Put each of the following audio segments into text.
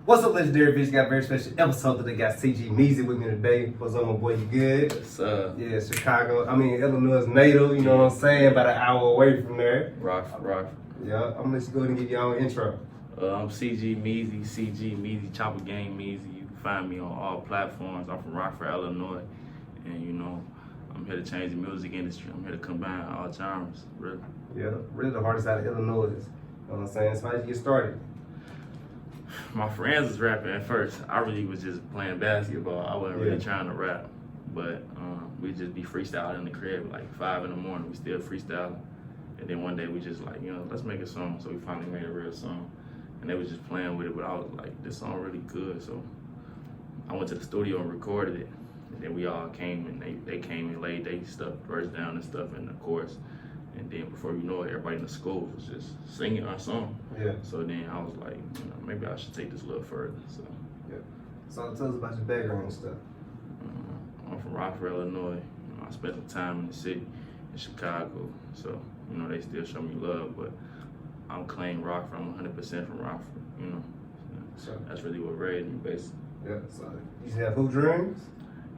What's up, legendary bitch? Got a very special episode today. Got CG Meezy with me today. What's up, my boy? You good? What's up? Yeah, Illinois native, you know what I'm saying? About an hour away from there. Rock. Yeah, I'm gonna let you go ahead and give your own intro. I'm CG Meezy, Chopper Gang Meezy. You can find me on all platforms. I'm from Rockford, Illinois. And you know, I'm here to change the music industry. I'm here to combine all genres, really. Yeah, really the hardest out of Illinois is, you know what I'm saying? So how did you get started? My friends was rapping at first. I really was just playing basketball. I wasn't really trying to rap. But we just be freestyling in the crib like 5 in the morning. We still freestyling. And then one day we just like, let's make a song. So we finally made a real song. And they was just playing with it, but I was like, this song really good. So I went to the studio and recorded it. And then we all came and they came and laid their stuff, verse down and stuff in the chorus. And then before you know it, everybody in the school was just singing our song. Yeah. So then I was like, maybe I should take this a little further. So yeah. So tell us about your background and stuff. I'm from Rockford, Illinois. I spent some time in the city, in Chicago. So they still show me love, but I'm claiming Rockford. I'm 100% from Rockford. So that's really what raised me, basically. Yeah. So you have hoop dreams?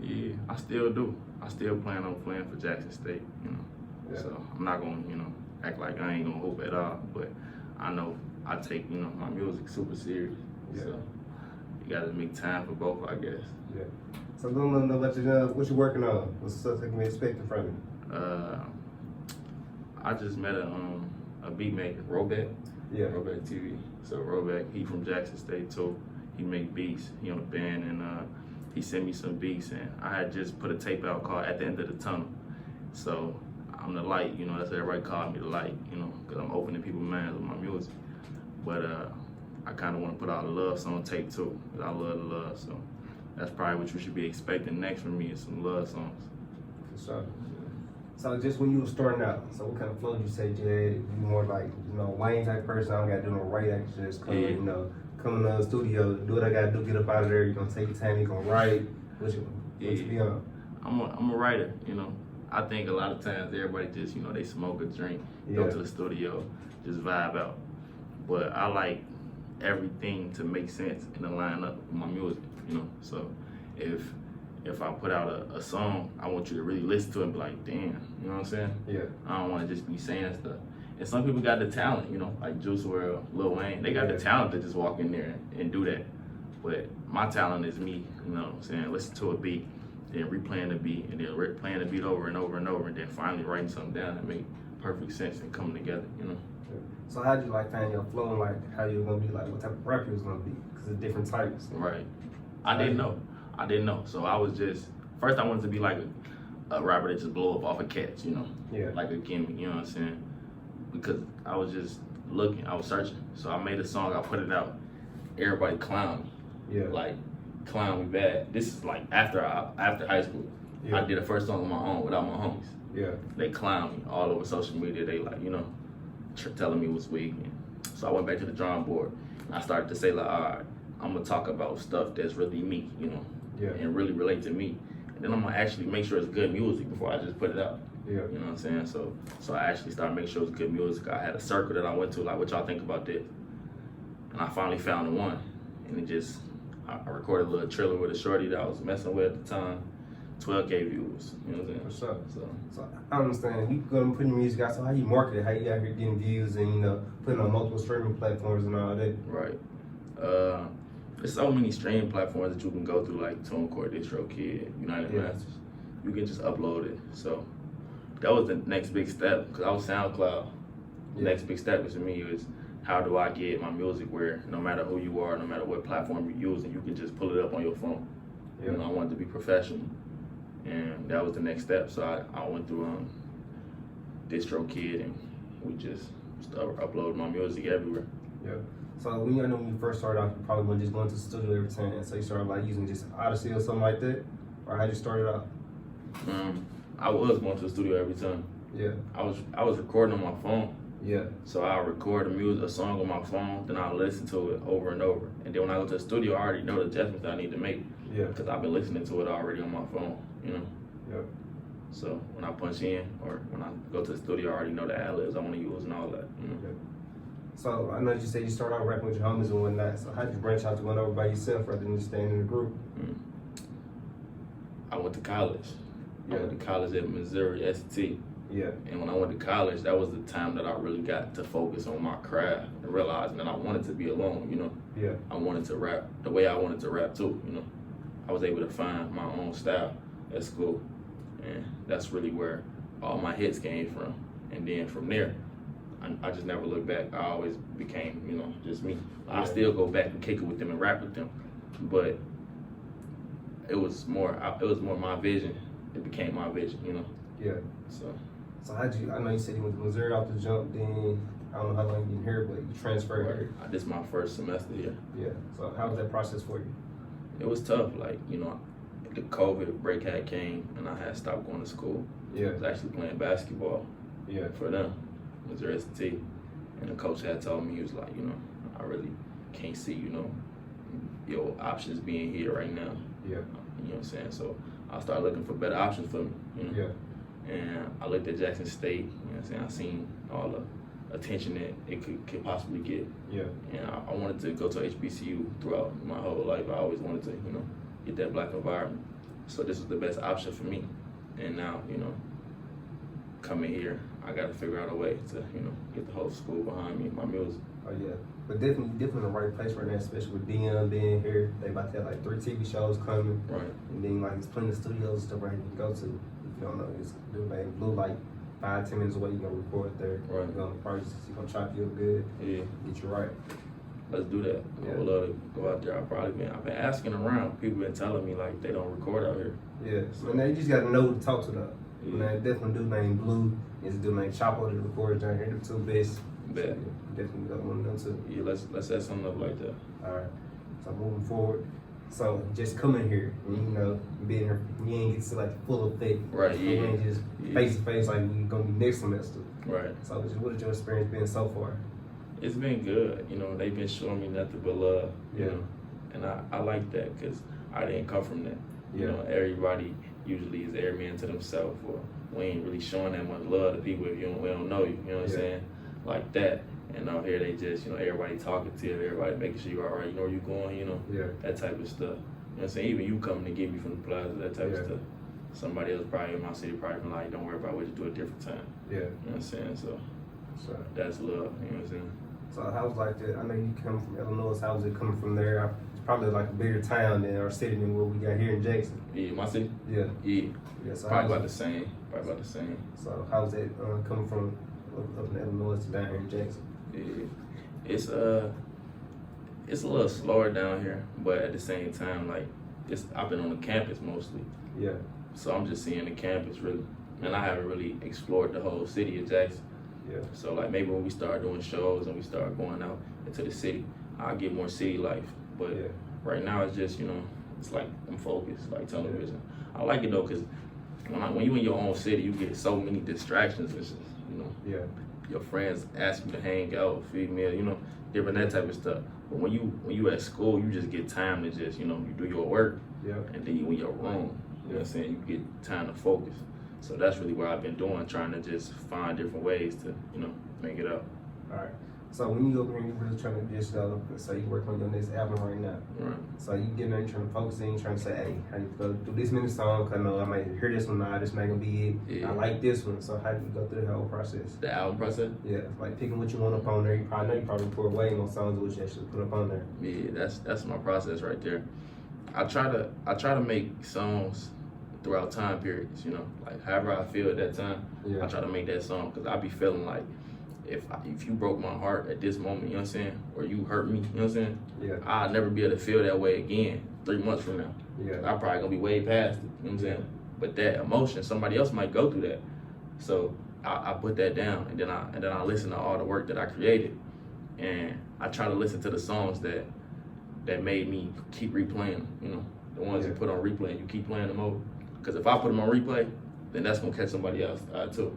Yeah, I still do. I still plan on playing for Jackson State. Yeah. So I'm not gonna, act like I ain't gonna hoop at all. But I know I take, my music super serious. Yeah. So you gotta make time for both, I guess. Yeah. So let them know about what you're working on. What's stuff they can be expecting from you? I just met a beat maker, Robeck. Yeah. Robeck TV. So Robeck, he from Jackson State too. He make beats. He on a band, and he sent me some beats, and I had just put a tape out called "At the End of the Tunnel." So I'm the light, that's what everybody called me, the light, because I'm opening people's minds with my music. But I kind of want to put all the love song tape too, because I love the love. So that's probably what you should be expecting next from me, is some love songs. For sure. So just when you were starting out, so what kind of flow did you say you had? You more like, Wayne type person, I don't got to do no right action, just come, come in the studio, do what I got to do, get up out of there, you're going to take your time, you're going to write. What you be on? I'm a writer, I think a lot of times everybody just, they smoke a drink, go to the studio, just vibe out. But I like everything to make sense and to line up with my music, So if I put out a song, I want you to really listen to it and be like, damn, you know what I'm saying? Yeah. I don't want to just be saying stuff. And some people got the talent, like Juice WRLD, Lil Wayne, they got the talent to just walk in there and do that. But my talent is me, you know what I'm saying? Listen to a beat, then replaying the beat, and then playing the beat over and over and over, and then finally writing something down that make perfect sense and coming together, So how'd you find your flow, and how you were gonna be, what type of rapper you was gonna be? Because there's different types. Right. I didn't know. So I was first I wanted to be like a rapper that just blow up off of cats, Yeah. Like a gimmick, you know what I'm saying? Because I was just looking, I was searching. So I made a song, I put it out. Everybody clowned me. Yeah. Clown me bad. This is after high school. Yeah. I did the first song on my own without my homies. Yeah. They clown me all over social media. They telling me it was weak. So I went back to the drawing board and I started to say all right, I'm gonna talk about stuff that's really me, and really relate to me. And then I'm gonna actually make sure it's good music before I just put it out. Yeah. You know what I'm saying? So I actually started making sure it's good music. I had a circle that I went to, what y'all think about this? And I finally found the one. And I recorded a little trailer with a shorty that I was messing with at the time. 12K views, you know what I'm saying? For sure. So I understand. You go and put your music out, so how you market it? How you out here getting views and, putting on multiple streaming platforms and all that? Right. There's so many streaming platforms that you can go through, like TuneCore, DistroKid, United Masters. You can just upload it. So that was the next big step, because I was SoundCloud. The next big step to me is, how do I get my music where no matter who you are, no matter what platform you're using, you can just pull it up on your phone. Yeah. I wanted to be professional. And that was the next step. So I went through DistroKid, and we just uploaded my music everywhere. Yeah. So when you first started off, you probably weren't just going to the studio every time. So you started using just Odyssey or something like that? Or how you started off? I was going to the studio every time. Yeah. I was recording on my phone. Yeah. So I'll record a song on my phone, then I'll listen to it over and over. And then when I go to the studio, I already know the adjustments I need to make. Yeah. Because I've been listening to it already on my phone, Yep. So when I punch in or when I go to the studio, I already know the ad-libs I want to use and all that. Yep. So I know you said you started out rapping with your homies and whatnot. So how did you branch out to going over by yourself rather than just staying in the group? I went to college. Yeah. I went to college at Missouri ST. Yeah. And when I went to college, that was the time that I really got to focus on my craft and realizing that I wanted to be alone, you know. Yeah. I wanted to rap the way I wanted to rap too, you know. I was able to find my own style at school. And that's really where all my hits came from. And then from there, I just never looked back. I always became, you know, just me. I still go back and kick it with them and rap with them, but it was more my vision. It became my vision, you know. Yeah. So how'd you? I know you said you went to Missouri off the jump. Then I don't know how long you've been here, but you transferred here. This is my first semester here. Yeah. So how was that process for you? It was tough. Like, you know, the COVID break had came and I had stopped going to school. Yeah. I was actually playing basketball. Yeah. For them. Missouri ST, and the coach had told me, he was like, you know, I really can't see, you know, your options being here right now. Yeah. You know what I'm saying? So I started looking for better options for me, you know. Yeah. And I looked at Jackson State, you know what I'm saying? I seen all the attention that it could possibly get. Yeah. And I wanted to go to HBCU throughout my whole life. I always wanted to, you know, get that black environment. So this was the best option for me. And now, you know, coming here, I got to figure out a way to, you know, get the whole school behind me, my music. Oh yeah, but definitely in the right place right now, especially with Dion being here. They about to have like 3 TV shows coming. Right. And then like there's plenty of studios and stuff right here you can go to. If you don't know, it's like Blue, like 5-10 minutes away. You can record there. Right. You're gonna probably you're gonna try to feel good. Yeah. Get you right. Let's do that. Yeah. I would love to go out there. I've been asking around. People been telling me like they don't record out here. Yeah. So now you just gotta know who to talk to though. Yeah. Now definitely dude named Blue. There's a dude named Chapo that records down here. The 2 best. Bet. So, yeah, definitely got one of them too. Yeah, let's set something up like that. All right. So moving forward. So just coming here, and, you know, being here, you ain't get to like the full effect. Right. You Yeah. ain't just face to face like we gonna be next semester. Right. So what has your experience been so far? It's been good. You know, they've been showing me nothing but love. Yeah. You know, and I like that because I didn't come from that. Yeah. You know, everybody usually is every man to themselves, or we ain't really showing that much love to people if we don't know you. You know what I'm saying? Like that. And out here they just, you know, everybody talking to you, everybody making sure you're all right, you know where you're going, you know, that type of stuff. You know what I'm saying? Even you coming to get me from the plaza, that type of stuff. Somebody else probably in my city probably been like, don't worry about what you do a different time. Yeah. You know what I'm saying? So that's love, you know what I'm saying? So how's like that? I know you come from Illinois, so how's it coming from there? It's probably like a bigger town than our city than what we got here in Jackson. Yeah, my city? Yeah. Yeah. So probably about the same. So how's that coming from up in Illinois to down here in Jackson? Yeah. It's a little slower down here, but at the same time, like I've been on the campus mostly. Yeah. So I'm just seeing the campus really, and I haven't really explored the whole city of Jackson. Yeah. So like maybe when we start doing shows and we start going out into the city, I'll get more city life. But right now it's just, you know, it's like I'm focused, like television. I like it though, cause when you in your own city, you get so many distractions. It's just, you know. Yeah. Your friends ask you to hang out, feed meal, you know, different that type of stuff. But when you at school, you just get time to just, you know, you do your work, and then you in your room. You know what I'm saying? You get time to focus. So that's really what I've been doing, trying to just find different ways to, you know, make it up. All right. So when you over here, you really trying to just so you work on your next album right now. Right. So you getting there, you trying to focus in, trying to say, hey, I need to go do this many songs. I know I might hear this one now. This might gonna be it. I like this one. So how do you go through the whole process? The album process? Yeah, like picking what you want up on there. You probably record way more songs than what you actually put up on there. Yeah, that's my process right there. I try to make songs throughout time periods, you know, like however I feel at that time, I try to make that song, because I be feeling like if you broke my heart at this moment, you know what I'm saying, or you hurt me, you know what I'm saying, I'll never be able to feel that way again 3 months from now. I'm probably gonna be way past it, you know what I'm saying, but that emotion, somebody else might go through that, so I put that down, and then I listen to all the work that I created, and I try to listen to the songs that made me keep replaying them, you know, the ones you put on replay and you keep playing them over. Because if I put them on replay, then that's gonna catch somebody else too.